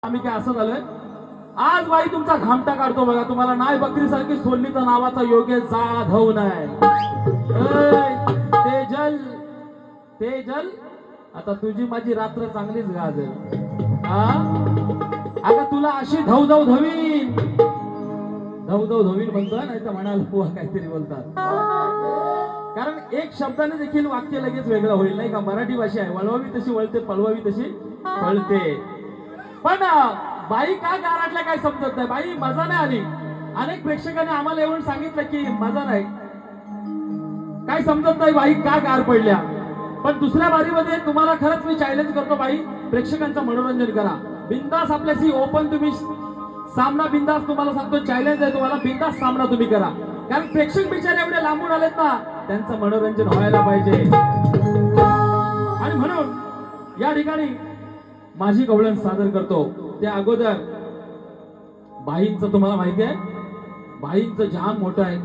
आम्ही काय असं झालंय आज बाई तुमचा घामटा काढतो बघा तुम्हाला नाय बकरी सारखी सोडली तर नावाचा योग्य जाधव नाही तेजल तेजल आता तुझी माझी रात्र चांगलीच गाजल अगं तुला अशी धवधव धवीन म्हणतोय नाही तर म्हणाल बुवा काहीतरी बोलतात कारण एक शब्दाने देखील वाक्य लगेच वेगळं होईल नाही का मराठी भाषा आहे वळवावी तशी वळते पळवावी तशी पळते पण बाई का गारटल्या काय समजत नाही बाई मजा नाही आली अनेक प्रेक्षकांनी आम्हाला येऊन सांगितलं की मजा नाही काय समजत नाही बाई का गार पडल्या पण दुसऱ्या बारीमध्ये तुम्हाला खरंच मी चॅलेंज करतो बाई प्रेक्षकांचं मनोरंजन करा बिंदास आपल्याशी ओपन तुम्ही सामना बिंदास तुम्हाला सांगतो चॅलेंज आहे तुम्हाला बिंदास सामना तुम्ही करा कारण प्रेक्षक बिचारे एवढे लांबून आलेत ना त्यांचं मनोरंजन व्हायला पाहिजे आणि म्हणून या ठिकाणी माझी गवळण सादर करतो त्या अगोदर बाईंचं तुम्हाला माहिती आहे बाईंचं जाम मोठं आहे